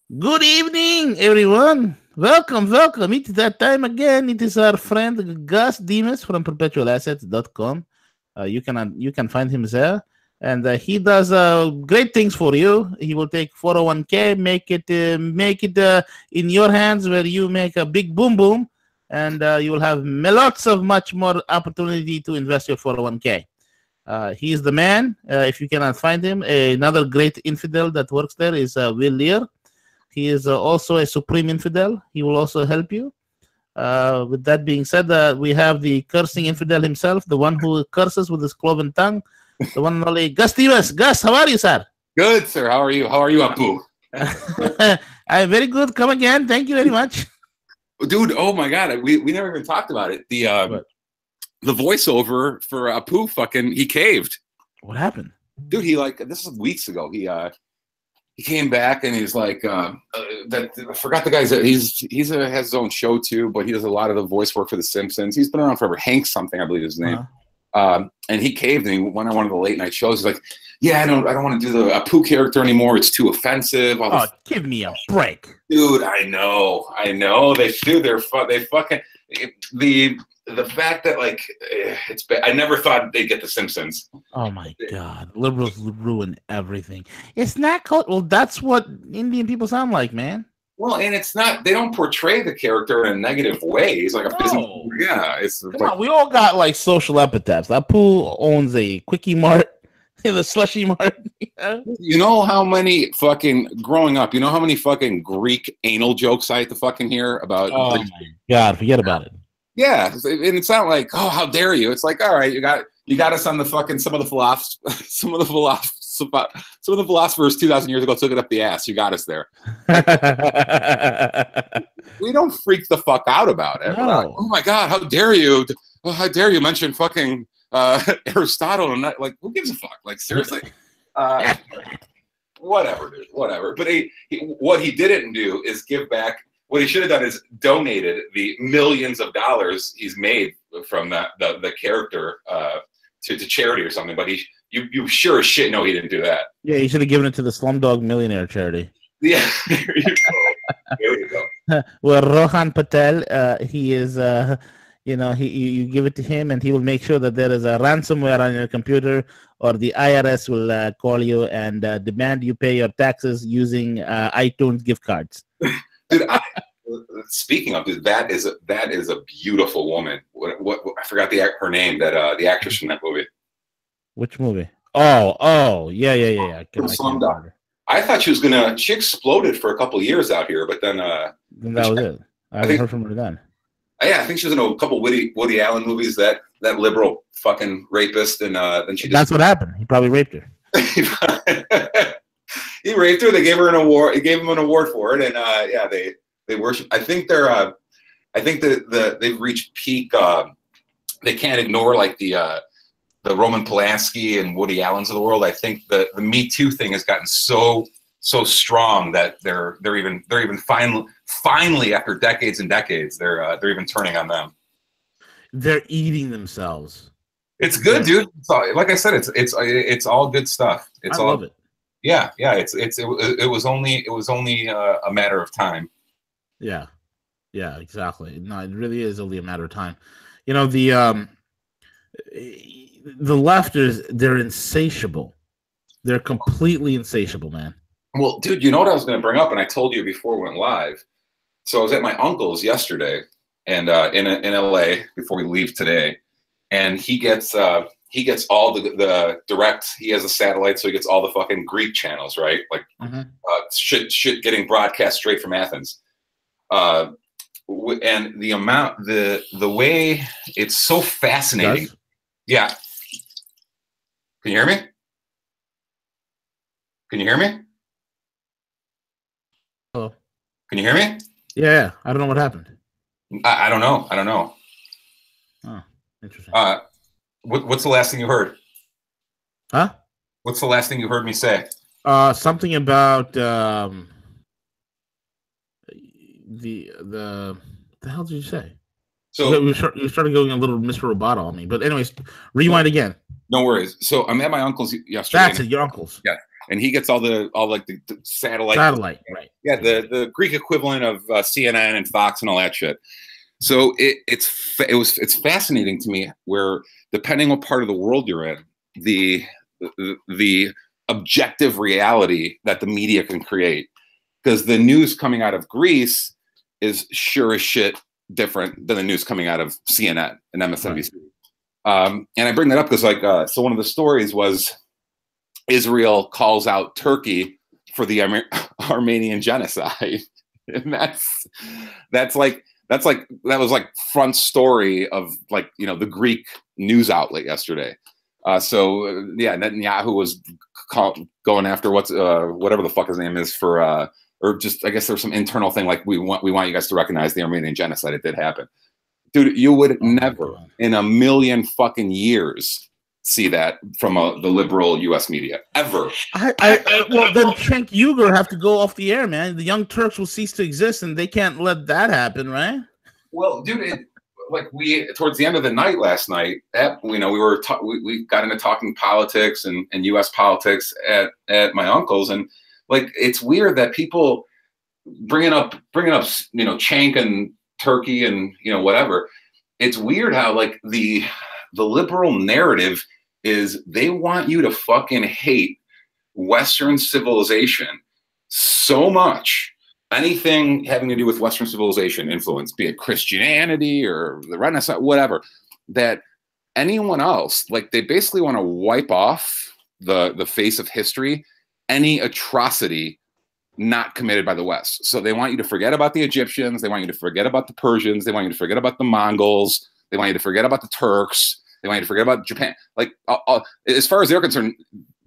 Good evening, everyone. Welcome. It is that time again. It is our friend Gus Demos from perpetualassets.com. You can find him there, and he does great things for you. He will take 401k, make it in your hands where you make a big boom boom, and you will have lots of much more opportunity to invest your 401k. He is the man. If you cannot find him, another great infidel that works there is Will Lear. He is also a supreme infidel. He will also help you. With that being said, we have the cursing infidel himself, the one who curses with his cloven tongue, the one and only Gus Demos. Gus, how are you, sir? Good, sir. How are you? How are you, Apu? I'm very good. Come again. Thank you very much. Dude, oh my God. We never even talked about it. The voiceover for Apu he caved. What happened? Dude, this is weeks ago. He came back and he's like, I forgot the guy's. Has his own show too, but he does a lot of the voice work for The Simpsons. He's been around forever. Hank something, I believe his name. And he caved and he went on one of the late night shows. He's like, yeah, I don't want to do the Apu character anymore. It's too offensive. Give me a break, dude. I know. They do. They fucking the fact that it's bad. I never thought they'd get The Simpsons. Oh my God, liberals ruin everything. It's not called. Well, that's what Indian people sound like, man. Well, and it's not. They don't portray the character in a negative way. He's like a business. Yeah, Come on, we all got like social epithets. Apu owns a quickie mart, the slushy mart. You know how many growing up? You know how many fucking Greek anal jokes I had to fucking hear about? Oh my God, forget about it. Yeah, and it's not like, oh, how dare you? It's like, all right, you got us on the fucking some of the philosophers 2,000 years ago took it up the ass. You got us there. We don't freak the fuck out about it. No. Like, oh my God, how dare you? Oh, how dare you mention fucking Aristotle? And not, like, who gives a fuck? Like, seriously. Whatever, dude. Whatever. But what he didn't do is give back. What he should have done is donated the millions of dollars he's made from the character to charity or something. But you sure as shit know he didn't do that. Yeah, he should have given it to the Slumdog Millionaire charity. Yeah, there you go. Well, Rohan Patel, he is, you give it to him, and he will make sure that there is a ransomware on your computer, or the IRS will call you and demand you pay your taxes using iTunes gift cards. Dude, speaking of this, that is a beautiful woman. What I forgot her name. That the actress from that movie. Which movie? Oh, yeah. I thought she was gonna. She exploded for a couple of years out here, but then that was it. I haven't heard from her then. Yeah, I think she was in a couple Woody Allen movies. That liberal fucking rapist, and then she. That's what happened. He probably raped her. He raped her. They gave her an award. He gave him an award for it, and yeah, they worship. I think they've reached peak. They can't ignore like the Roman Polanski and Woody Allens of the world. I think the Me Too thing has gotten so strong that they're even finally after decades and decades they're even turning on them. They're eating themselves. It's good, dude. Like I said, it's all good stuff. I love it. Yeah. It was only a matter of time. Yeah, exactly. No, it really is only a matter of time. You know, the left they're insatiable. They're completely insatiable, man. Well, dude, you know what I was going to bring up, and I told you before we went live. So I was at my uncle's yesterday, and in LA before we leave today, and he gets all the direct. He has a satellite, so he gets all the fucking Greek channels, right? Like shit getting broadcast straight from Athens. And the way it's so fascinating. Yeah. Can you hear me? Hello. Can you hear me? Yeah. I don't know what happened. I don't know. Oh, interesting. What's the last thing you heard? Huh? What's the last thing you heard me say? Something about the hell did you say? So you started going a little Mr. Roboto on me. But anyways, rewind again. No worries. So I'm at my uncle's yesterday. That's it, your uncle's. Yeah. and he gets all the satellite. Right? Yeah, the Greek equivalent of CNN and Fox and all that shit. So it's fascinating to me where, depending what part of the world you're in, the objective reality that the media can create, because the news coming out of Greece is sure as shit different than the news coming out of CNN and MSNBC. Right. And I bring that up because so one of the stories was Israel calls out Turkey for the Armenian genocide. And that was like front story of the Greek news outlet yesterday. So Netanyahu was going after whatever the fuck his name is for or just, I guess there's some internal thing like we want you guys to recognize the Armenian genocide. It did happen. Dude, you would never in a million fucking years see that from the liberal U.S. media ever. Well, then Cenk Uygur have to go off the air, man. The Young Turks will cease to exist, and they can't let that happen, right? Well, dude, we towards the end of the night last night, we got into talking politics and U.S. politics at my uncle's, and it's weird that people bringing up Cenk and Turkey and whatever. It's weird how the liberal narrative is they want you to fucking hate Western civilization so much. Anything having to do with Western civilization influence, be it Christianity or the Renaissance, whatever, that anyone else, they basically want to wipe off the face of history any atrocity not committed by the West. So they want you to forget about the Egyptians. They want you to forget about the Persians. They want you to forget about the Mongols. They want you to forget about the Turks. They want you to forget about Japan. As far as they're concerned,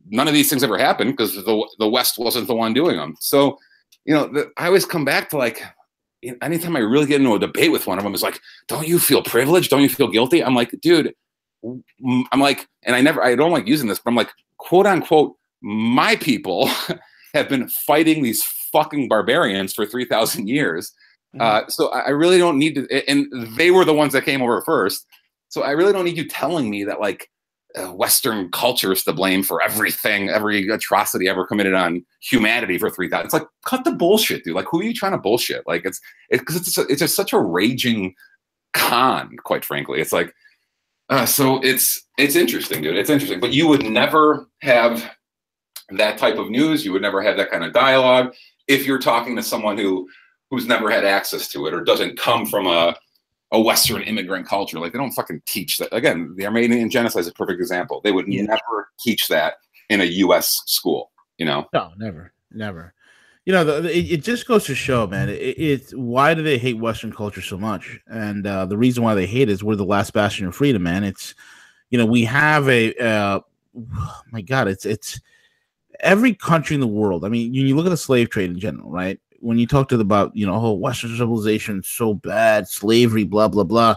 none of these things ever happened because the West wasn't the one doing them. So, I always come back to anytime I really get into a debate with one of them, is don't you feel privileged? Don't you feel guilty? I'm like, dude, and I don't like using this, but I'm like, quote unquote, my people have been fighting these fucking barbarians for 3,000 years. So I really don't need to, and they were the ones that came over first. So I really don't need you telling me that Western culture is to blame for everything, every atrocity ever committed on humanity for 3,000. It's cut the bullshit, dude. Who are you trying to bullshit? It's just such a raging con, quite frankly. It's so it's interesting, dude. It's interesting, but you would never have that type of news. You would never have that kind of dialogue if you're talking to someone who's never had access to it or doesn't come from a Western immigrant culture. They don't fucking teach that. Again, the Armenian genocide is a perfect example. They would never teach that in a U.S. school, No, never. It just goes to show, man, it's why do they hate Western culture so much? And the reason why they hate it is we're the last bastion of freedom, man. It's, we have my God, it's every country in the world. I mean, you look at the slave trade in general, right? When you talk to them about, Western civilization is so bad, slavery, blah, blah, blah.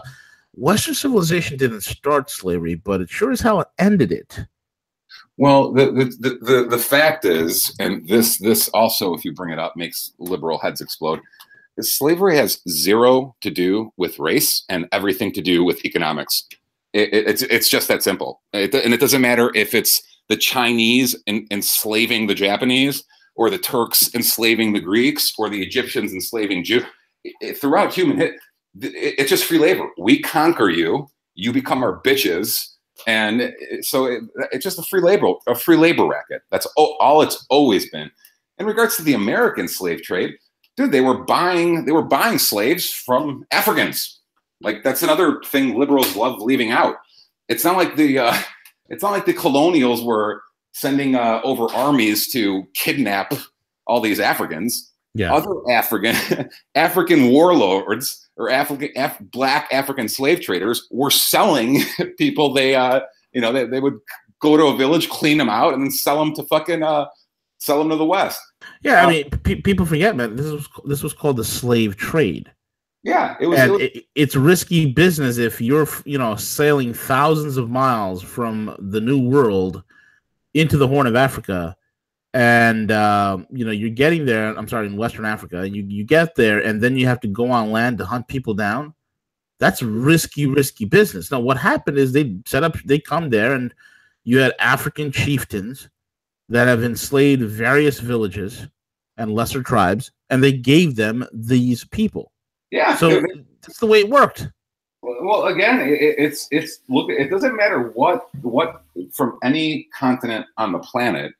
Western civilization didn't start slavery, but it sure as hell ended it. Well, the fact is, and this also, if you bring it up, makes liberal heads explode, is slavery has zero to do with race and everything to do with economics. It's just that simple. And it doesn't matter if it's the Chinese enslaving the Japanese, or the Turks enslaving the Greeks, or the Egyptians enslaving Jews. Throughout human history, it's just free labor. We conquer you, you become our bitches, and so it's just a free labor racket. That's all it's always been. In regards to the American slave trade, dude, they were buying slaves from Africans. That's another thing liberals love leaving out. It's not like the colonials were sending over armies to kidnap all these Africans. Yeah. Other African warlords or black African slave traders were selling people. They would go to a village, clean them out, and then sell them to the West. Yeah, I mean, people forget, man. This was called the slave trade. Yeah, it's risky business if you're sailing thousands of miles from the New World into the Horn of Africa, and you're getting there. I'm sorry, in Western Africa, and you get there, and then you have to go on land to hunt people down. That's risky business. Now, what happened is they come there, and you had African chieftains that have enslaved various villages and lesser tribes, and they gave them these people. Yeah. So that's the way it worked. Well, again, it's look. It doesn't matter what from any continent on the planet.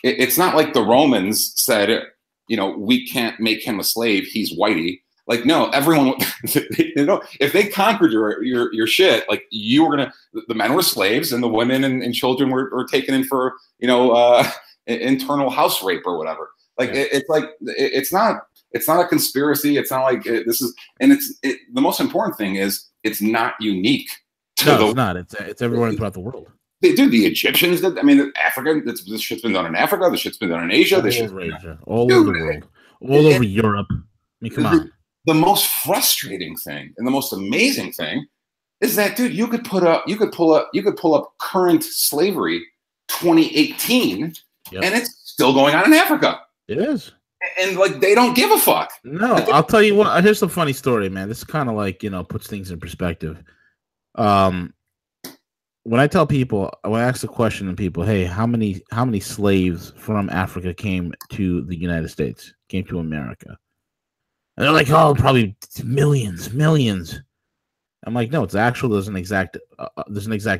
It's not like the Romans said, you know, we can't make him a slave. He's whitey. Like, no, everyone, you know, if they conquered your shit, like you were gonna, the men were slaves and the women and children were taken in for, you know, internal house rape or whatever. Like, it's like, it's not a conspiracy. It's not like this is, and the most important thing is it's not unique. It's not. It's everywhere throughout the world. They do. The Egyptians did. I mean, Africa. This shit's been done in Africa. This shit's been done in Asia. All over the world, all over Europe. I mean, come on. The most frustrating thing and the most amazing thing is that, dude, you could pull up current slavery 2018, and it's still going on in Africa. It is. And like they don't give a fuck. No, I'll tell you what. Here's a funny story, man. This kind of like, you know, puts things in perspective. When I tell people, when I ask the question to people, hey, how many slaves from Africa came to the United States, came to America? And they're like, oh, probably millions. I'm like, no, it's actual. There's an exact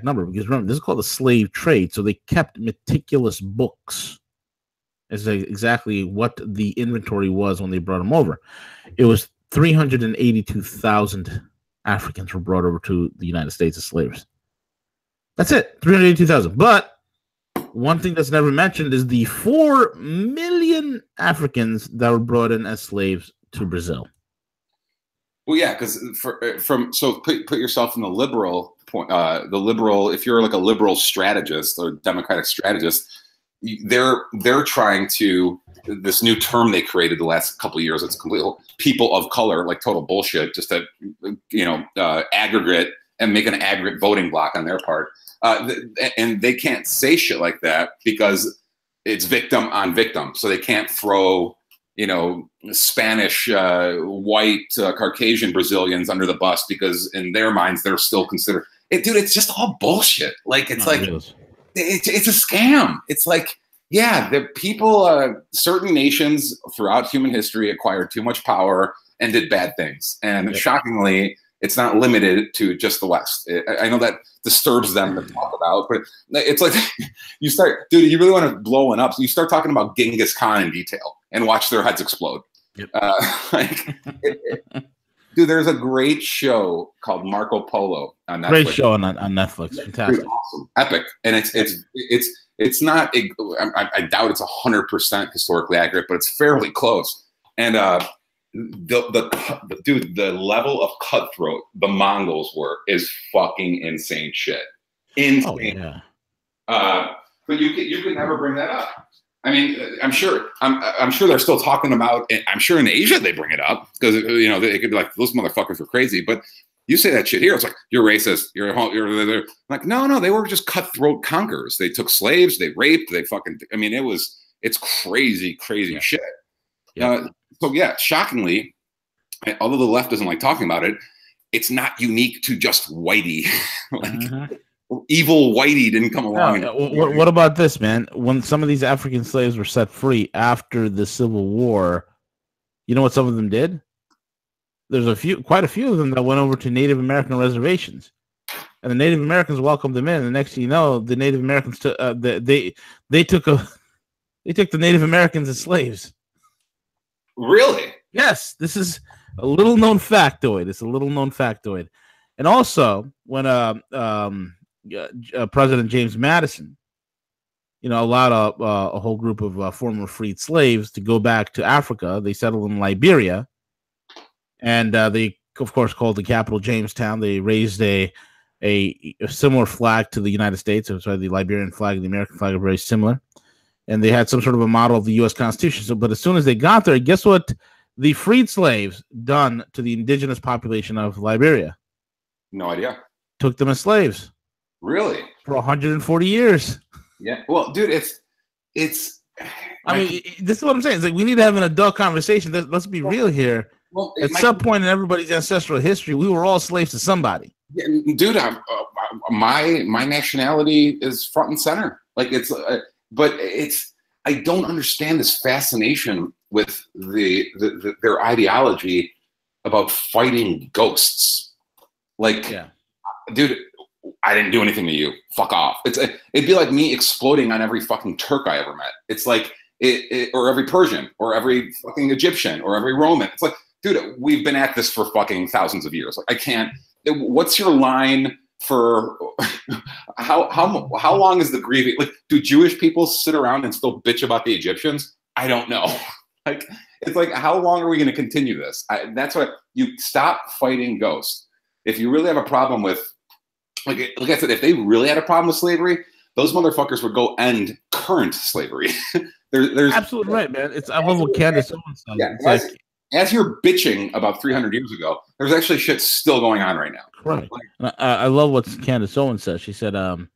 number, because remember, this is called a slave trade. So they kept meticulous books as to exactly what the inventory was when they brought them over. It was 382,000 Africans were brought over to the United States as slaves. That's it, 382,000. But one thing that's never mentioned is the 4 million Africans that were brought in as slaves to Brazil. Well, yeah, because put yourself in the liberal point. The liberal, if you're like a liberal strategist or democratic strategist, they're trying to, this new term they created the last couple of years. It's complete people of color, like total bullshit. Just to aggregate and make an aggregate voting block on their part, and they can't say shit like that because it's victim on victim. So they can't throw, you know, Spanish, white, Caucasian Brazilians under the bus because in their minds they're still considered. Dude, it's just all bullshit. Like it's it's a scam. It's like, yeah, the people, certain nations throughout human history acquired too much power and did bad things, and shockingly, it's not limited to just the West. I know that disturbs them to talk about, but it's like you start, dude, you really want to blow one up. So you start talking about Genghis Khan in detail and watch their heads explode. Yep. Dude, there's a great show called Marco Polo on Netflix. Great show on Netflix. Fantastic. Dude, awesome. Epic. And it's not, I doubt it's 100% historically accurate, but it's fairly close. And, the level of cutthroat the Mongols were is fucking insane shit. Insane. Oh, yeah. But you could never bring that up. I mean, I'm sure they're still talking about it. I'm sure in Asia they bring it up because, you know, they could be like, those motherfuckers were crazy. But you say that shit here, it's like, you're racist. You're like, no, they were just cutthroat conquerors. They took slaves, they raped, I mean, it's crazy shit. Yeah. So yeah, shockingly, although the left doesn't like talking about it, it's not unique to just whitey. Evil whitey didn't come along. What about this, man? When some of these African slaves were set free after the Civil War, you know what some of them did? There's quite a few of them that went over to Native American reservations, and the Native Americans welcomed them in. And the next thing you know, the Native Americans took the Native Americans as slaves. Really? Yes, this is a little known factoid. And also, when President James Madison, you know, allowed a whole group of former freed slaves to go back to Africa, they settled in Liberia, and they, of course, called the capital Jamestown. They raised a similar flag to the United States. So the Liberian flag and the American flag are very similar. And they had some sort of a model of the U.S. Constitution. So, but as soon as they got there, guess what the freed slaves done to the indigenous population of Liberia? No idea. Took them as slaves. Really? For 140 years. Yeah. Well, dude, it's. I mean, this is what I'm saying. It's like we need to have an adult conversation. Let's be real here. Well, at some point in everybody's ancestral history, we were all slaves to somebody. Yeah, dude, my nationality is front and center. Like it's. but I don't understand this fascination with their ideology about fighting ghosts. Like, Yeah. dude, I didn't do anything to you. Fuck off. It'd be like me exploding on every fucking Turk I ever met. It's like or every Persian or every fucking Egyptian or every Roman. It's like, dude, we've been at this for fucking thousands of years. Like, I can't. What's your line for how long is the grieving? Like, do Jewish people sit around and still bitch about the Egyptians? I don't know. Like, it's like, how long are we going to continue this? That's what you stop fighting ghosts. If you really have a problem with, like I said, if they really had a problem with slavery, those motherfuckers would go end current slavery. There's absolutely right, man. I love what Candace Owens said. Yeah, It's as you're bitching about 300 years ago, there's actually shit still going on right now. Right. I love what Candace Owens said. She said, you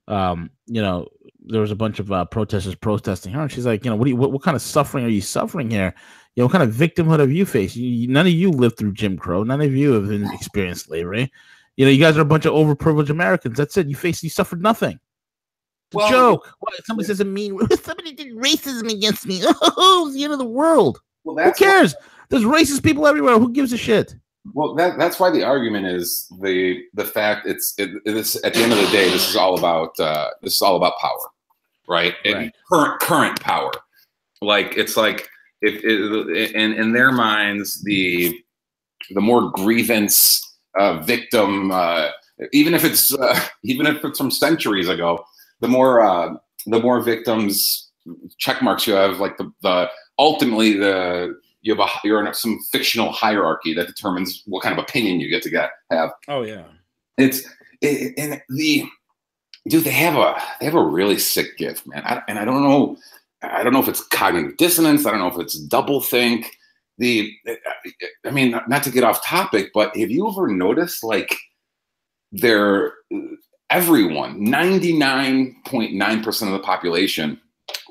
know, there was a bunch of protesters protesting her, and she's like, you know, what kind of suffering are you suffering here? You know, what kind of victimhood have you faced? None of you lived through Jim Crow. None of you have experienced slavery. You know, you guys are a bunch of overprivileged Americans. That's it. You suffered nothing. It's a joke. What, somebody says somebody did racism against me. Oh, it's the end of the world. Well, who cares? There's racist people everywhere. Who gives a shit? Well, that's why the argument is the fact it's at the end of the day, this is all about power, right? Right. Current power. Like, it's like, if in their minds, the more grievance victim, even if it's from centuries ago, the more victims check marks you have, like ultimately you're in some fictional hierarchy that determines what kind of opinion you get to have. Oh yeah, dude, they have a really sick gift, man. I don't know if it's cognitive dissonance. I don't know if it's doublethink. I mean, not to get off topic, but have you ever noticed, like, everyone, 99.9% of the population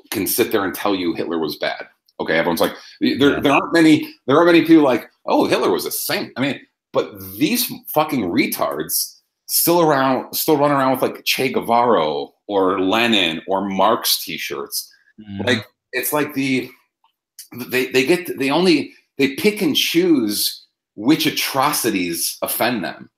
can sit there and tell you Hitler was bad. Okay, everyone's like, there aren't many people like, oh, Hitler was a saint. I mean, but these fucking retards still run around with like Che Guevara or Lenin or Marx t-shirts. Like, it's like they pick and choose which atrocities offend them.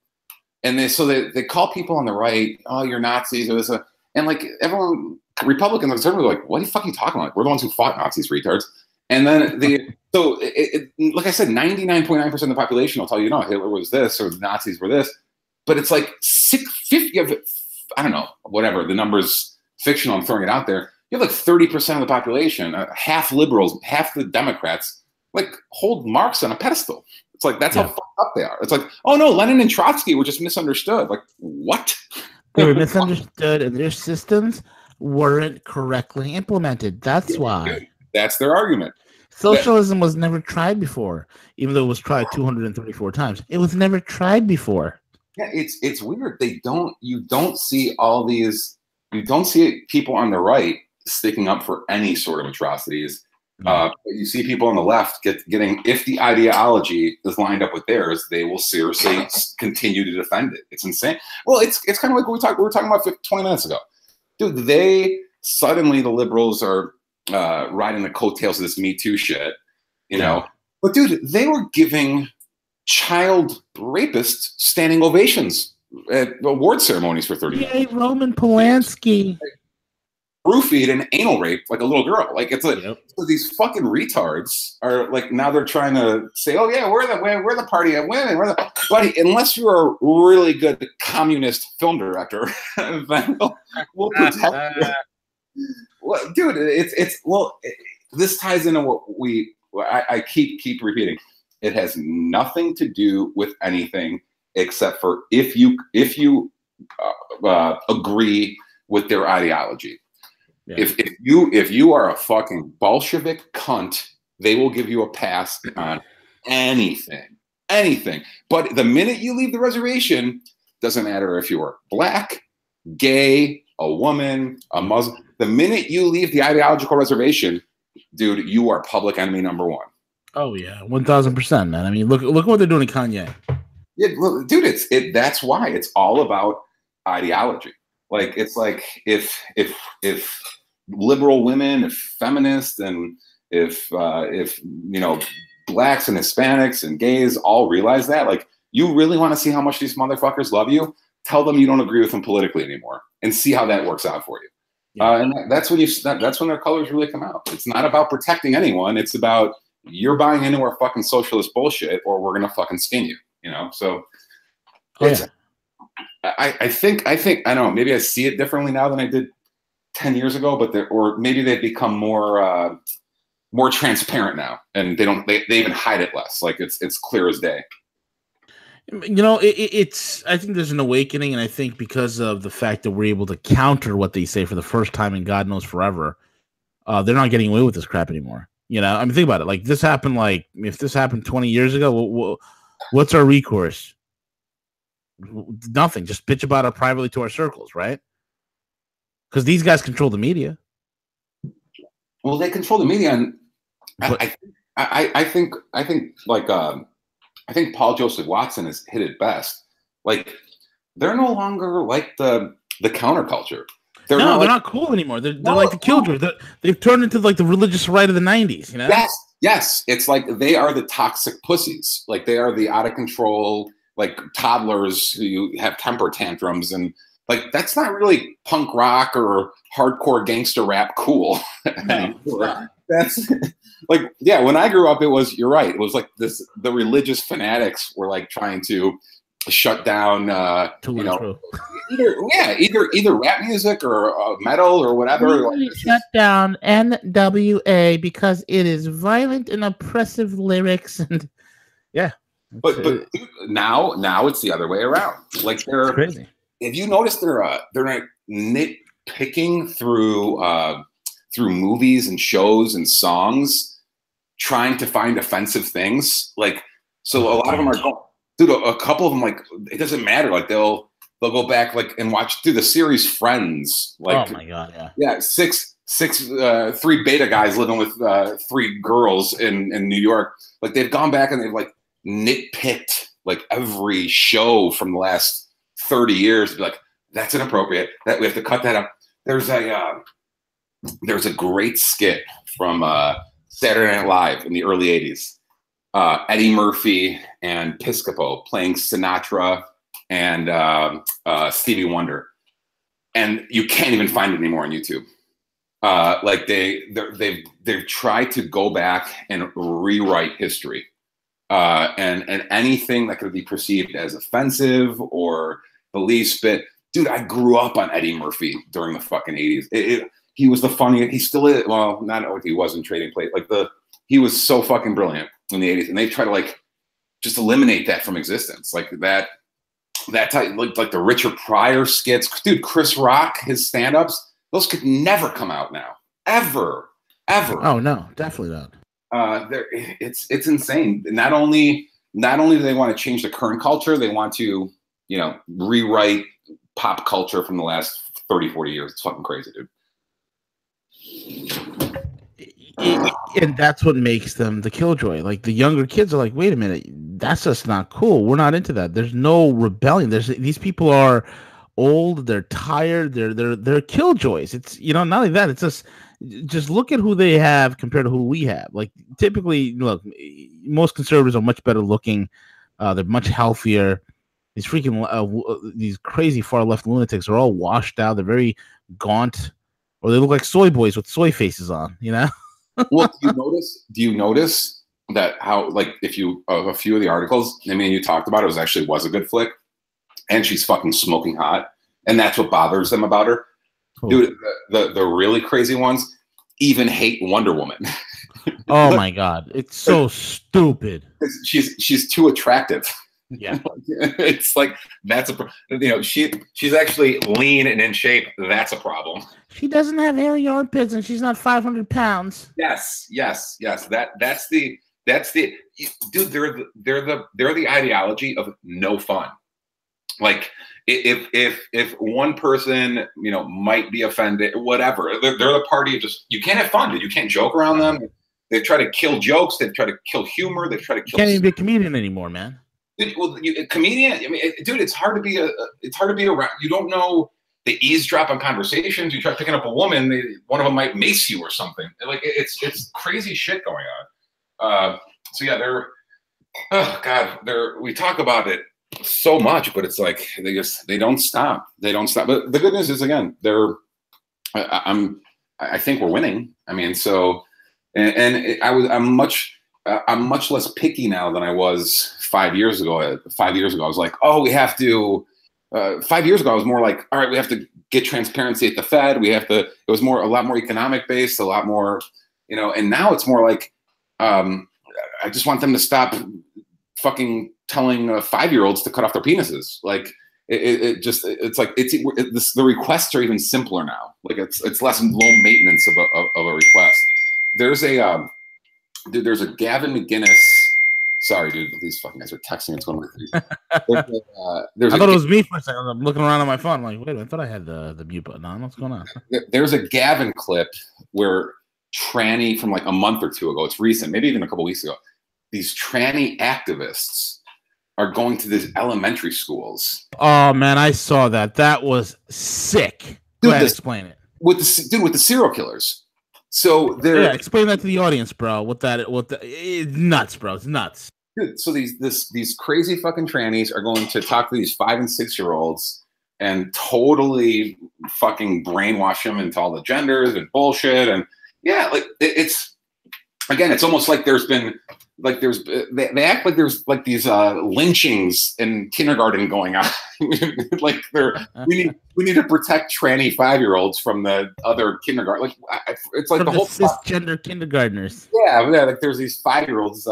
And they call people on the right, oh, you're Nazis or this, and like everyone, Republicans and conservatives are like, what the fuck are you talking about? We're the ones who fought Nazis, retards. And then like I said, 99.9% of the population will tell you, no, Hitler was this or the Nazis were this. But it's like 50 of it, I don't know, whatever, the number's fictional, I'm throwing it out there. You have like 30% of the population, half liberals, half the Democrats, like, hold Marx on a pedestal. It's like, that's how fucked up they are. It's like, oh no, Lenin and Trotsky were just misunderstood. Like, what? They were misunderstood, and their systems weren't correctly implemented. That's why. That's their argument. Socialism was never tried before, even though it was tried 234 times. It was never tried before. Yeah, it's weird. You don't see people on the right sticking up for any sort of atrocities. But you see people on the left getting, if the ideology is lined up with theirs, they will seriously continue to defend it. It's insane. Well, it's kind of like what we were talking about 20 minutes ago. Dude, the liberals are riding the coattails of this Me Too shit, you know. But dude, they were giving child rapists standing ovations at award ceremonies for 30 years. Yay, Roman Polanski. Roofied and anal rape like a little girl. Like, it's like, so these fucking retards are like, now they're trying to say, oh yeah, we're the party of women. Buddy, unless you're a really good communist film director, then we'll protect you. Well, dude, this ties into what I keep repeating. It has nothing to do with anything except for if you agree with their ideology. Yeah. If you are a fucking Bolshevik cunt, they will give you a pass on anything. But the minute you leave the reservation, doesn't matter if you are black, gay, a woman, a Muslim. The minute you leave the ideological reservation, dude, you are public enemy number one. Oh yeah, 1000%, man. I mean, look what they're doing to Kanye. Yeah, look, dude, that's why it's all about ideology. Like, it's like if liberal women, if feminists, and if blacks and Hispanics and gays all realize that, like, you really want to see how much these motherfuckers love you, tell them you don't agree with them politically anymore, and see how that works out for you. Yeah. And that's when that's when their colors really come out. It's not about protecting anyone. It's about, you're buying into our fucking socialist bullshit, or we're gonna fucking skin you. So I think I don't know. Maybe I see it differently now than I did 10 years ago, but or maybe they've become more transparent now, and they even hide it less. Like it's clear as day. It's I think there's an awakening, and I think because of the fact that we're able to counter what they say for the first time in God knows forever, they're not getting away with this crap anymore. I mean, think about it. Like, this happened. Like, if this happened 20 years ago, what's our recourse? Nothing. Just bitch about it privately to our circles, right? Because these guys control the media. Well, they control the media, and I think Paul Joseph Watson has hit it best. Like, they're no longer like the counterculture. They're not cool anymore. They're like the killjoys. They've turned into like the religious right of the 90s. Yes. It's like they are the toxic pussies. Like, they are the out of control, like, toddlers who have temper tantrums, and like, that's not really punk rock or hardcore gangster rap cool. No, that's like, yeah. When I grew up, you're right. It was like the religious fanatics were like trying to shut down, either rap music or metal or whatever. Shut down NWA because it is violent and oppressive lyrics, and yeah. But now it's the other way around. Like, they're crazy. If you notice, they're like nitpicking through movies and shows and songs, trying to find offensive things. Like, so a lot of them are going. Dude, a couple of them, like, it doesn't matter. Like, they'll go back, like, and watch through the series Friends. Like, oh my god, yeah, three beta guys living with three girls in New York. Like, they've gone back and they've like nitpicked like every show from the last 30 years. To be like, that's inappropriate. That we have to cut that up. There's a great skit from Saturday Night Live in the early '80s. Eddie Murphy and Piscopo playing Sinatra and Stevie Wonder, and you can't even find it anymore on YouTube. Like, they've tried to go back and rewrite history, and anything that could be perceived as offensive or beliefs. But dude, I grew up on Eddie Murphy during the fucking '80s. He was the funniest. He still is. Well, not like he was in Trading Places. Like, he was so fucking brilliant in the '80s, and they try to like just eliminate that from existence. Like that type, like the Richard Pryor skits, dude. Chris Rock, his stand-ups, those could never come out now, ever. Oh no, definitely not. It's insane. Not only do they want to change the current culture, they want to rewrite pop culture from the last 30, 40 years. It's fucking crazy, dude. And that's what makes them the killjoy. Like, the younger kids are like, wait a minute, that's just not cool. We're not into that. There's no rebellion. These people are old, they're tired, they're killjoys. It's not only that, it's just look at who they have compared to who we have. Like, typically, look, most conservatives are much better looking, they're much healthier. These freaking these crazy far left lunatics are all washed out, they're very gaunt, or they look like soy boys with soy faces on, Well, do you notice that how, like, if you a few of the articles, I mean, you talked about, it was a good flick, and she's fucking smoking hot, and that's what bothers them about her. Cool. Dude, the really crazy ones even hate Wonder Woman. Oh my god, it's so stupid. She's too attractive. Yeah, it's like, that's she's actually lean and in shape. That's a problem. She doesn't have hairy armpits, and she's not 500 pounds. Yes. That's the dude. They're the ideology of no fun. Like, if one person might be offended, whatever, they're the party of just, you can't have fun, dude. You can't joke around them. They try to kill jokes. They try to kill humor. They try to kill. You can't even be a comedian anymore, man. Well, a comedian. I mean, dude, it's hard to be around. You don't know. they eavesdrop on conversations. You try picking up a woman, one of them might mace you or something. Like it's crazy shit going on. So yeah, oh God, we talk about it so much, but it's like they don't stop. They don't stop. But the good news is, again, I think we're winning. I mean, so I'm much less picky now than I was 5 years ago. 5 years ago, I was like, oh, we have to. 5 years ago, I was more like, all right, we have to get transparency at the Fed. It was a lot more economic based, a lot more, and now it's more like, I just want them to stop fucking telling 5-year-olds to cut off their penises. Like the requests are even simpler now. Like it's less low maintenance of a request. There's a Gavin McGinnis. Sorry, dude. These fucking guys are texting. It's going on. I thought it was me for a second. I'm looking around on my phone. I'm like, wait, I thought I had the mute button on. What's going on? There's a Gavin clip where tranny from like a month or two ago. It's recent, maybe even a couple weeks ago. These tranny activists are going to these elementary schools. Oh man, I saw that. That was sick. Go ahead, explain it. With the serial killers. So explain that to the audience, bro. It's nuts, bro. It's nuts. Dude, so these crazy fucking trannies are going to talk to these 5 and 6-year-olds and totally fucking brainwash them into all the genders and bullshit. And yeah, like it's almost like they act like there's like these lynchings in kindergarten going on. Like we need to protect tranny 5-year-olds from the other kindergarten. Like it's like from the whole cisgender kindergarters. Yeah, like there's these 5-year-olds,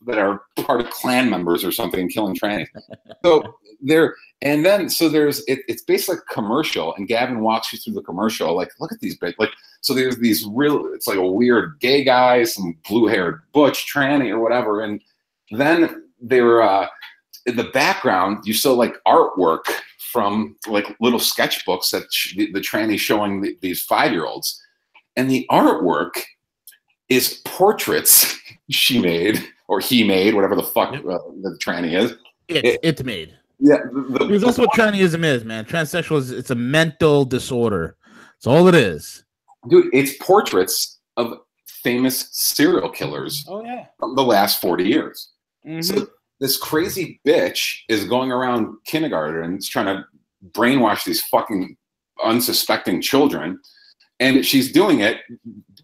that are part of Klan members or something killing trannies. So it's basically a commercial, and Gavin walks you through the commercial. Like, look at these big, like, so there's these it's like a weird gay guy, some blue-haired butch tranny or whatever, and then they're in the background you saw like artwork from like little sketchbooks that the tranny showing these 5-year-olds, and the artwork is portraits she made or he made, whatever the fuck the tranny is. It's made. Yeah, because that's what trannyism is, man. Transsexual it's a mental disorder. That's all it is. Dude, it's portraits of famous serial killers. Oh yeah, from the last 40 years. Mm-hmm. So this crazy bitch is going around kindergartens trying to brainwash these fucking unsuspecting children, and she's doing it,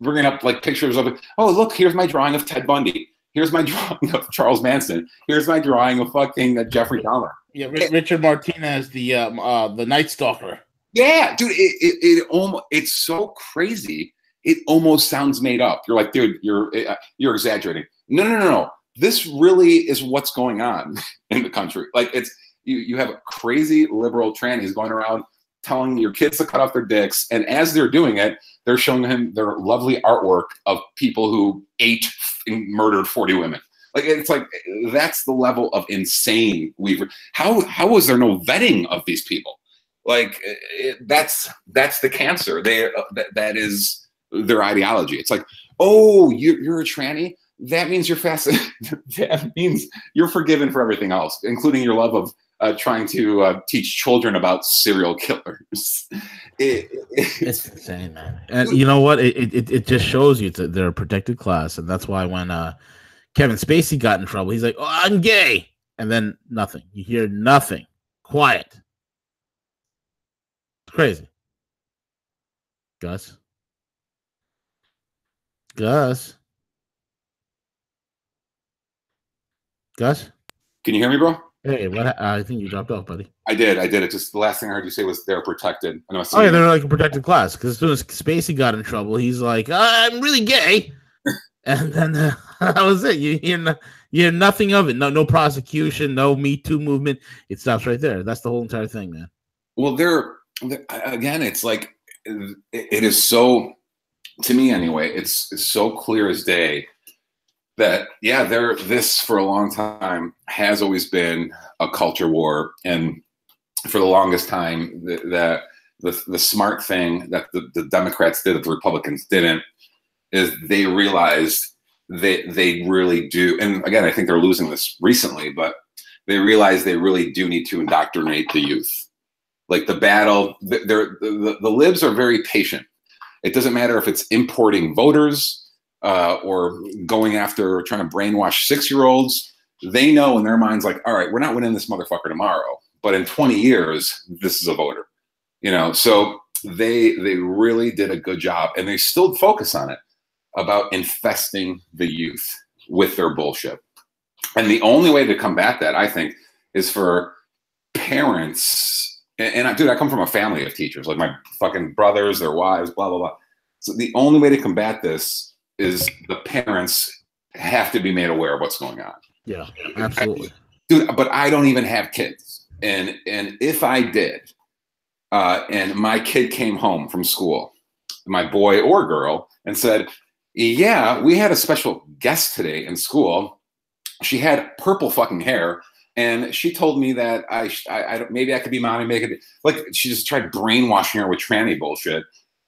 bringing up like pictures of it. Oh, look, here's my drawing of Ted Bundy. Here's my drawing of Charles Manson. Here's my drawing of fucking Jeffrey Dahmer. Yeah, Richard Martinez, the Night Stalker. Yeah, dude, it's so crazy. It almost sounds made up. You're like, dude, you're exaggerating. No. This really is what's going on in the country. Like it's you have crazy liberal trannies going around telling your kids to cut off their dicks, and as they're doing it, they're showing him their lovely artwork of people who ate and murdered 40 women. Like it's like that's the level of insane how was there no vetting of these people? Like that's the cancer. That is their ideology. It's like, oh, you're a tranny. That means you're that means you're forgiven for everything else, including your love of trying to teach children about serial killers. It's insane, man. And you know what? It just shows you they're a protected class, and that's why when Kevin Spacey got in trouble, he's like, "Oh, I'm gay," and then nothing. You hear nothing. Quiet. It's crazy. Gus. Can you hear me, bro? Hey, what? I think you dropped off, buddy. I did. It just the last thing I heard you say was they're protected. I know. Oh yeah, they're like a protected class. Because as soon as Spacey got in trouble, he's like, "I'm really gay," and then that was it. You hear nothing of it. No prosecution. No Me Too movement. It stops right there. That's the whole entire thing, man. Well, they're again. It's like it is so. To me, anyway, it's so clear as day that this for a long time has always been a culture war, and for the longest time the smart thing that the Democrats did that the Republicans didn't is they realized that they really do, and again I think they're losing this recently, but they realize they really do need to indoctrinate the youth. Like the battle, the libs are very patient. It doesn't matter if it's importing voters or going after trying to brainwash 6-year-olds. They know in their minds, like, all right, we're not winning this motherfucker tomorrow, but in 20 years, this is a voter. You know, so they really did a good job, and they still focus on it about infesting the youth with their bullshit. And the only way to combat that, I think, is for parents. And dude, I come from a family of teachers, like my fucking brothers, their wives, blah, blah, blah. So the only way to combat this is the parents have to be made aware of what's going on. Yeah, absolutely. Dude, but I don't even have kids. And if I did, and my kid came home from school, my boy or girl, and said, yeah, we had a special guest today in school. She had purple fucking hair. And she told me that I maybe I could be mommy, make it like she just tried brainwashing her with tranny bullshit.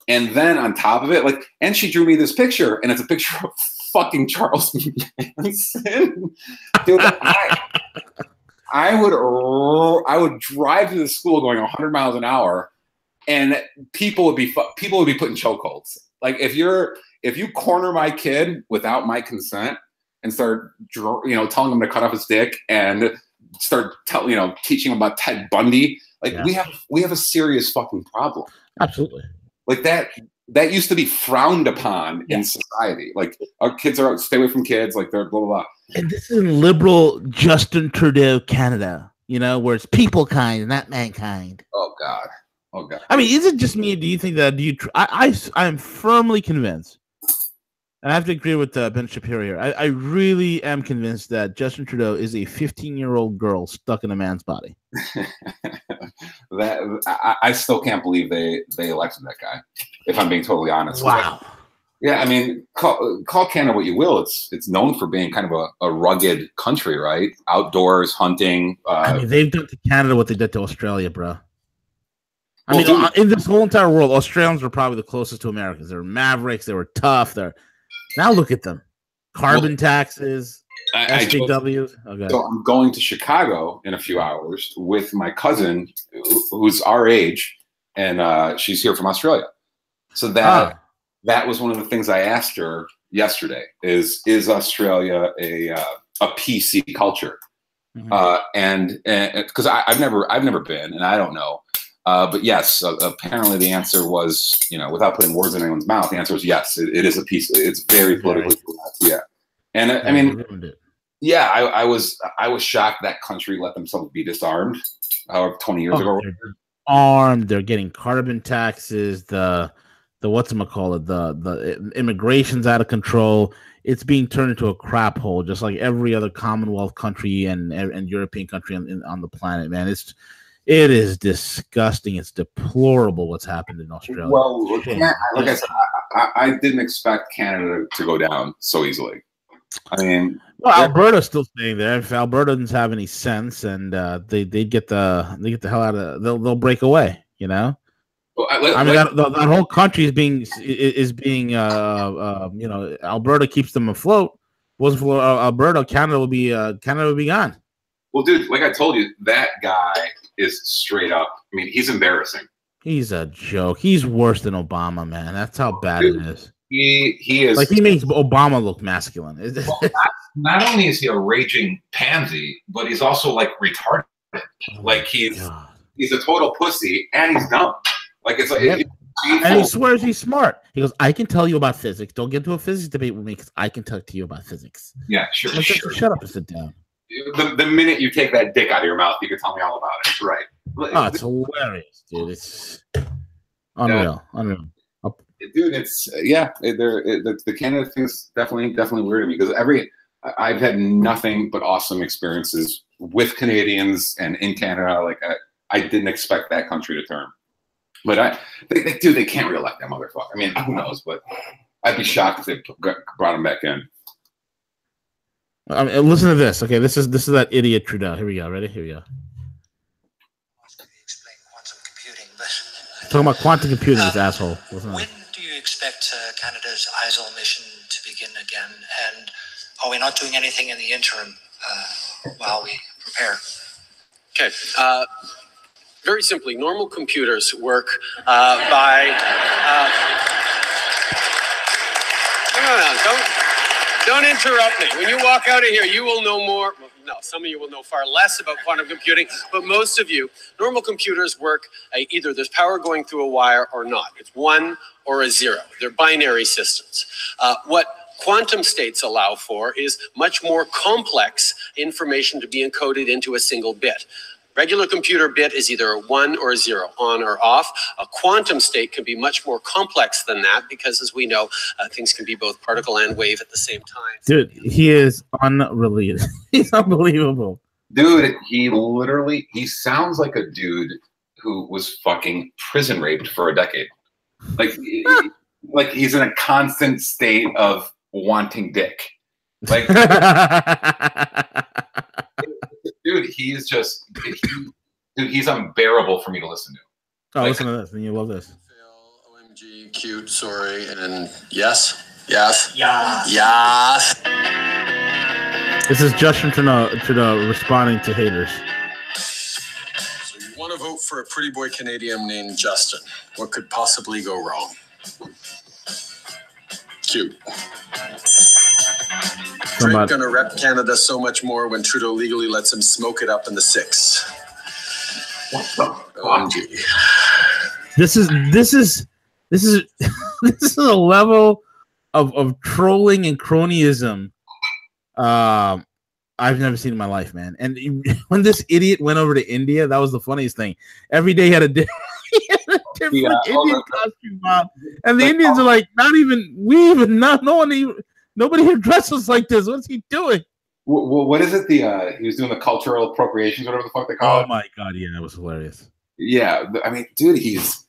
And then on top of it, like, and she drew me this picture, and it's a picture of fucking Charles Manson. Dude, I would drive to the school going 100 miles an hour, and people would be put in chokeholds. Like if you corner my kid without my consent and start, telling him to cut off his dick and start teaching him about Ted Bundy, like we have a serious fucking problem. Absolutely. Like that used to be frowned upon in society. Like our kids are out, stay away from kids, like they're blah blah blah. And this is in liberal Justin Trudeau Canada, where it's people kind, not mankind. Oh God. I mean, is it just me? Do you think that? I am firmly convinced, and I have to agree with Ben Shapiro here. I really am convinced that Justin Trudeau is a 15-year-old girl stuck in a man's body. I still can't believe they elected that guy, if I'm being totally honest. Wow. Yeah, I mean, call Canada what you will. It's known for being kind of a rugged country, right? Outdoors, hunting. I mean, they've done to Canada what they did to Australia, bro. I mean, in this whole entire world, Australians were probably the closest to Americans. They were mavericks. They were tough. Now look at them. Carbon taxes, SJWs. Okay. So I'm going to Chicago in a few hours with my cousin, who's our age, and she's here from Australia. So that was one of the things I asked her yesterday: is Australia a PC culture? Mm-hmm. And because I've never been, and I don't know. But yes, apparently the answer was, without putting words in anyone's mouth, the answer was yes. It is a piece. It's very politically correct. Yeah. And I mean, yeah, I was shocked that country let themselves be disarmed 20 years ago. They're armed. They're getting carbon taxes. The whatchamacallit, the immigration's out of control. It's being turned into a crap hole, just like every other Commonwealth country and European country on the planet, man. It is disgusting. It's deplorable what's happened in Australia. Well, like I said, I didn't expect Canada to go down so easily. I mean, Alberta's still staying there. If Alberta doesn't have any sense, and they get the hell out of, they'll break away. Well, that whole country is being Alberta keeps them afloat. Wasn't for Alberta, Canada would be gone. Well, dude, like I told you, that guy is straight up. I mean, he's embarrassing. He's a joke. He's worse than Obama, man. That's how bad it is. He is. Like, he makes Obama look masculine. Well, not only is he a raging pansy, but he's also like retarded. Like he's a total pussy, and he's dumb. Like it's like. Yep. And he swears he's smart. He goes, "I can tell you about physics. Don't get into a physics debate with me because I can talk to you about physics." Yeah, sure. Shut up and sit down. The minute you take that dick out of your mouth, you can tell me all about it. Right. Oh, it's hilarious, dude. It's unreal. Unreal. Dude, it's the Canada thing's definitely weird to me because I've had nothing but awesome experiences with Canadians and in Canada. Like I didn't expect that country to turn, but they can't reelect that motherfucker. I mean, who knows? But I'd be shocked if they brought him back in. I mean, listen to this. Okay, this is that idiot Trudeau. Here we go. Ready? Here we go. Explain quantum computing, but talking about quantum computing, this asshole. When do you expect Canada's ISIL mission to begin again? And are we not doing anything in the interim while we prepare? Okay. Very simply, normal computers work by... Don't interrupt me. When you walk out of here, you will know more. Well, no, some of you will know far less about quantum computing, but most of you, normal computers work either there's power going through a wire or not. It's 1 or a 0. They're binary systems. What quantum states allow for is much more complex information to be encoded into a single bit. Regular computer bit is either a 1 or a 0, on or off. A quantum state can be much more complex than that because, as we know, things can be both particle and wave at the same time. Dude, he is unrelated. He's unbelievable. Dude, he sounds like a dude who was fucking prison raped for a decade. Like he's in a constant state of wanting dick. Like... Dude, he's just, he's unbearable for me to listen to. Oh, listen to this, and you love this. OMG, cute, sorry, and yes. Yes. This is Justin Trudeau responding to haters. So you want to vote for a pretty boy Canadian named Justin. What could possibly go wrong? Cute. Drake gonna rep Canada so much more when Trudeau legally lets him smoke it up in the 6. What the OMG. This is a level of trolling and cronyism I've never seen in my life, man. And when this idiot went over to India, that was the funniest thing. Every day he had a different Indian costume on, and the Indians are like, nobody here dresses like this. What's he doing? What is it? He was doing the cultural appropriations, whatever the fuck they call it. Oh my god, yeah, that was hilarious. Yeah, I mean, dude, he's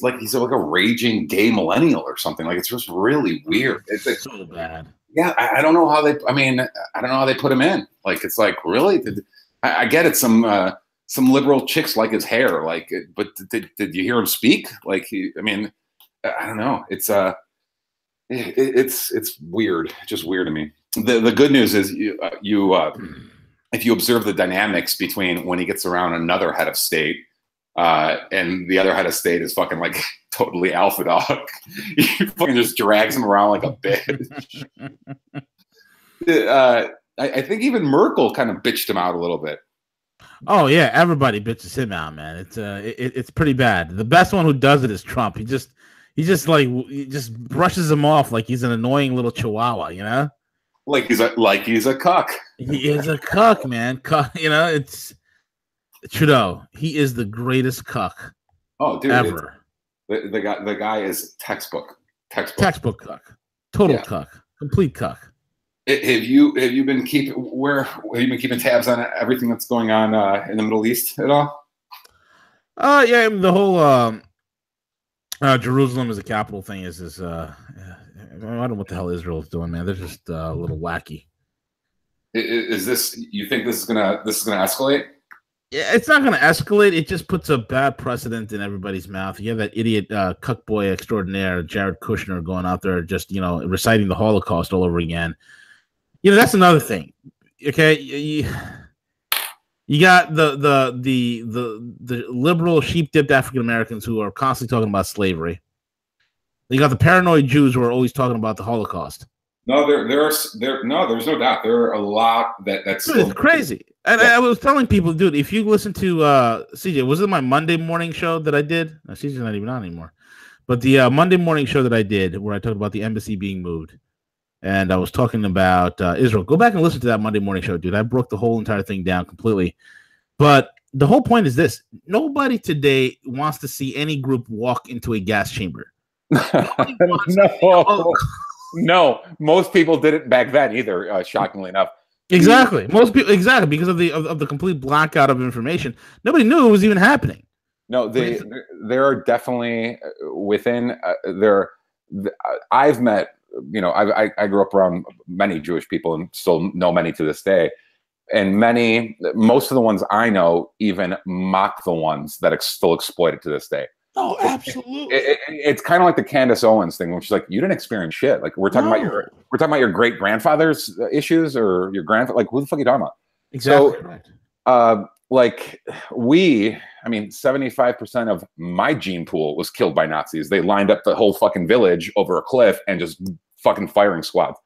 like a raging gay millennial or something. Like, it's just really weird. It's like, so bad. Yeah, I don't know how they. I mean, I don't know how they put him in. Like, it's like, really? I get it. Some liberal chicks like his hair. Like, but did you hear him speak? Like, I don't know. It's weird. Just weird to me. The good news is if you observe the dynamics between when he gets around another head of state and the other head of state is fucking like totally alpha dog, he fucking just drags him around like a bitch. I think even Merkel kind of bitched him out a little bit. Oh yeah, everybody bitches him out, man. It's pretty bad. The best one who does it is Trump. He just brushes him off like he's an annoying little chihuahua, you know? Like he's a cuck. He is a cuck, man. It's Trudeau. He is the greatest cuck. Oh, dude, ever. The guy is textbook cuck. Total cuck. Complete cuck. Have you been keeping tabs on everything that's going on in the Middle East at all? Yeah, the whole Jerusalem as a capital thing is I don't know what the hell Israel is doing, man. They're just a little wacky. Is this? You think this is gonna escalate? Yeah, it's not gonna escalate. It just puts a bad precedent in everybody's mouth. You have that idiot cuck boy extraordinaire, Jared Kushner, going out there just reciting the Holocaust all over again. That's another thing. Okay, you got the liberal sheep-dipped African Americans who are constantly talking about slavery. You got the paranoid Jews who are always talking about the Holocaust. No, there's no doubt. There are a lot that's dude, it's crazy. And I was telling people, dude, if you listen to CJ, was it my Monday morning show that I did? No, CJ's not even on anymore. But the Monday morning show that I did, where I talked about the embassy being moved, and I was talking about Israel. Go back and listen to that Monday morning show, dude. I broke the whole entire thing down completely. But the whole point is this: nobody today wants to see any group walk into a gas chamber. No, most people didn't back then either. Shockingly enough, exactly. Most people, exactly, because of the complete blackout of information. Nobody knew it was even happening. No, there are definitely within there. I've met, I grew up around many Jewish people and still know many to this day, and most of the ones I know even mock the ones that still exploit it to this day. Oh, absolutely. It's kind of like the Candace Owens thing, which is like, you didn't experience shit. Like we're talking about your great grandfather's issues or your grandfather. Like, who the fuck are you talking about? Exactly. So, like I mean, 75% of my gene pool was killed by Nazis. They lined up the whole fucking village over a cliff and just fucking firing squads.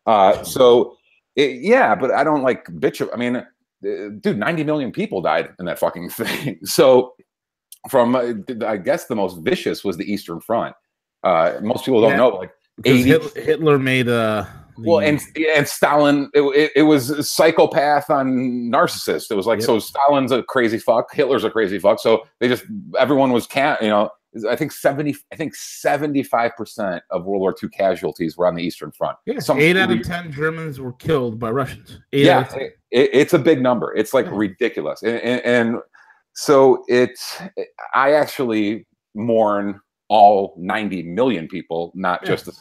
Yeah, but I don't like bitch. I mean, dude, 90 million people died in that fucking thing. So from, I guess the most vicious was the Eastern Front. Most people don't know, like 80. Hitler made well, and Stalin, it was psychopath on narcissist. It was like, so Stalin's a crazy fuck, Hitler's a crazy fuck. So everyone was I think 75% of World War II casualties were on the Eastern Front. Yeah, 8 out of 10 Germans were killed by Russians. It's a big number. It's like ridiculous. And so I actually mourn all 90 million people, not just a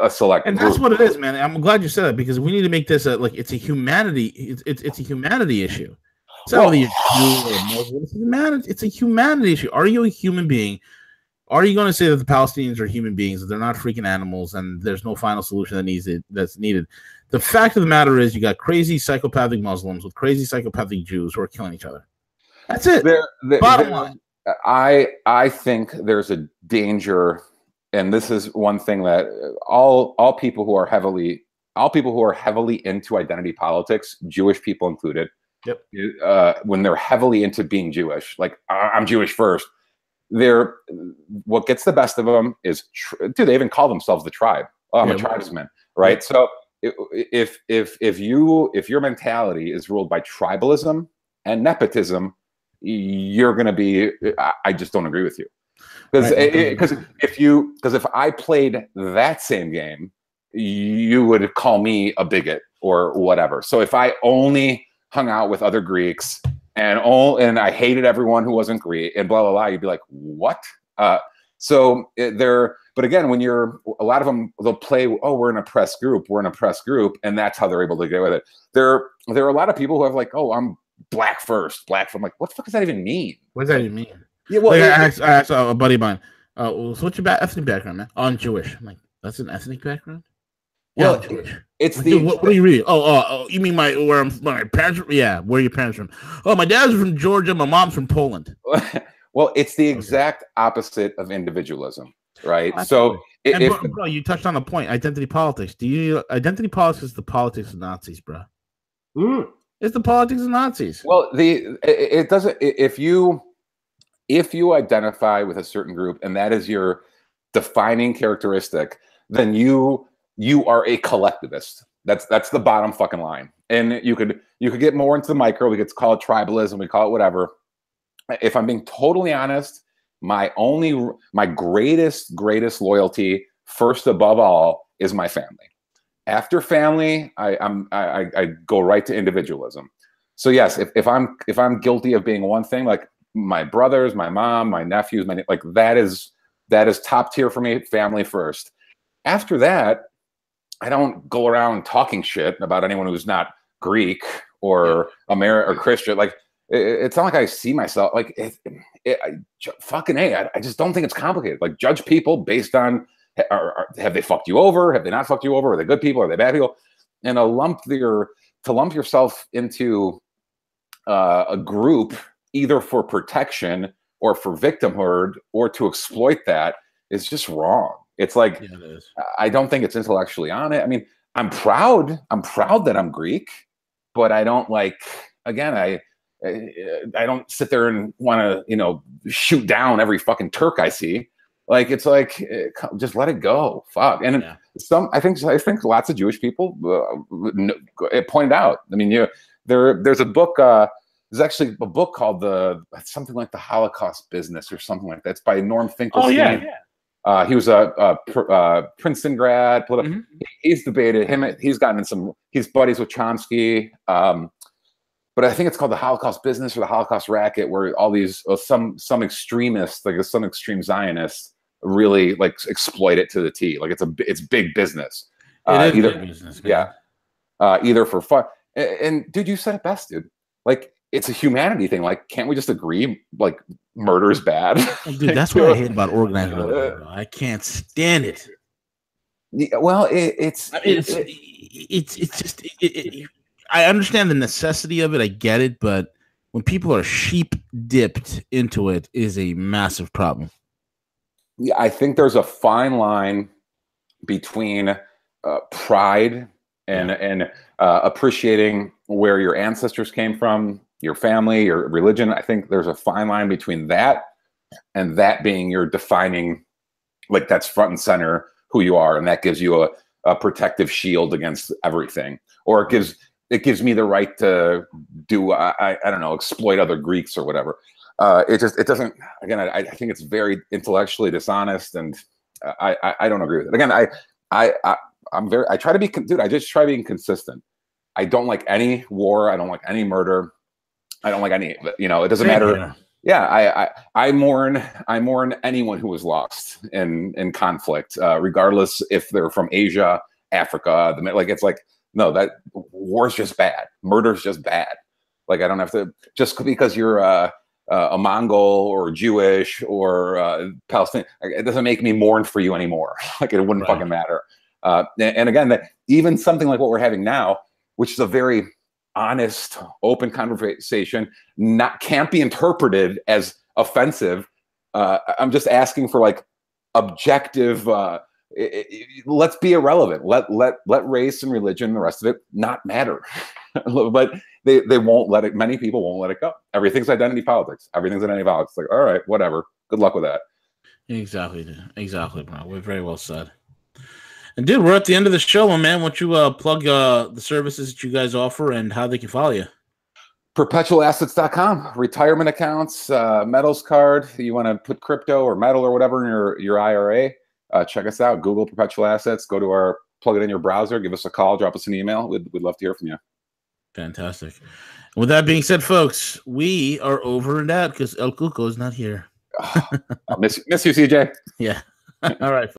select and group. That's what it is, man. I'm glad you said that, because we need to make this it's a humanity. It's a humanity issue. It's not only a Jew or a Muslim. It's a humanity issue. Are you a human being? Are you going to say that the Palestinians are human beings, that they're not freaking animals, and there's no final solution that's needed? The fact of the matter is, you got crazy psychopathic Muslims with crazy psychopathic Jews who are killing each other. That's it. Bottom line. I think there's a danger, and this is one thing that all people who are heavily into identity politics, Jewish people included, when they're heavily into being Jewish, like I'm Jewish first, what gets the best of them is they even call themselves the tribe. Oh, I'm a tribesman, right? So if your mentality is ruled by tribalism and nepotism, you're going to be, I just don't agree with you. Because if I played that same game, you would call me a bigot or whatever. So if I only hung out with other Greeks and I hated everyone who wasn't Greek and blah, blah, blah, you'd be like, what? But again, when a lot of them, they'll play, oh, we're an oppressed group, and that's how they're able to get with it. There are a lot of people who have like, oh, I'm black first. I'm like, what the fuck does that even mean? What does that even mean? Yeah, well, I asked a buddy of mine, so what's your ethnic background, man? Oh, I'm Jewish. I'm like, that's an ethnic background? Well, yeah, Jewish. It's like, what do you read? Oh, you mean where my parents? Yeah, where are your parents from? Oh, my dad's from Georgia. My mom's from Poland. Well, it's the exact opposite of individualism, right? Absolutely. So, bro, you touched on a point: identity politics. Identity politics is the politics of Nazis, bro. It's the politics of Nazis. Well, it doesn't. If you identify with a certain group and that is your defining characteristic, then you are a collectivist. That's the bottom fucking line. And you could get more into the micro. We could call it tribalism. We call it whatever. If I'm being totally honest, my greatest loyalty, first above all, is my family. After family, I go right to individualism. So yes, if I'm guilty of being one thing, like my brothers, my mom, my nephews, like that is top tier for me. Family first. After that, I don't go around talking shit about anyone who's not Greek or American or Christian. Like it's not like I see myself like fucking A. I just don't think it's complicated. Like judge people based on. Have they fucked you over? Have they not fucked you over? Are they good people? Are they bad people? And to lump yourself into a group either for protection or for victimhood or to exploit that is just wrong. It's like it is. I don't think it's intellectually on it. I mean, I'm proud that I'm Greek, but I don't like. Again, I don't sit there and want to shoot down every fucking Turk I see. Like it's like just let it go. Fuck. And I think lots of Jewish people pointed out. I mean, there's a book. There's actually a book called something like the Holocaust Business or something like that. It's by Norm Finkelstein. Oh yeah. He was a Princeton grad. Mm-hmm. He's debated he's gotten in he's buddies with Chomsky. But I think it's called the Holocaust Business or the Holocaust Racket, where all these some extremists, like some extreme Zionists, really like exploit it to the T. Like it's big business. It is big business, man. Yeah. Either for fun. And dude, you said it best, dude. Like it's a humanity thing. Like, can't we just agree? Like murder is bad. Dude, that's what I hate about organized religion. I can't stand it. Well, it's just. I understand the necessity of it. I get it, but when people are sheep dipped into it is a massive problem. Yeah, I think there's a fine line between pride and appreciating where your ancestors came from, your family, your religion. I think there's a fine line between that and that being your defining, like that's front and center who you are, and that gives you a protective shield against everything, or it gives me the right to do I don't know, exploit other Greeks or whatever. It doesn't. Again, I think it's very intellectually dishonest, and I don't agree with it. Again, I try to be, dude. I just try being consistent. I don't like any war. I don't like any murder. I don't like any. You know, it doesn't matter. Here. Yeah, I mourn anyone who was lost in conflict, regardless if they're from Asia, Africa. Like it's like, no, that war's just bad. Murder's just bad. Like I don't have to, just because you're a Mongol or Jewish or Palestinian, it doesn't make me mourn for you anymore. Like it wouldn't fucking matter. And again, that even something like what we're having now, which is a very honest, open conversation, can't be interpreted as offensive. I'm just asking for like objective. Let's be irrelevant. Let race and religion and the rest of it not matter. But they won't let it. Many people won't let it go. Everything's identity politics. Everything's identity politics. Like, all right, whatever. Good luck with that. Exactly, bro. We're very well said. And dude, we're at the end of the show, my man. Why don't you plug the services that you guys offer and how they can follow you? Perpetualassets.com, retirement accounts, metals card. You want to put crypto or metal or whatever in your IRA? Check us out. Google Perpetual Assets. Go to plug it in your browser. Give us a call. Drop us an email. We'd love to hear from you. Fantastic. And with that being said, folks, we are over and out because El Cuco is not here. Miss you, CJ. Yeah. All right.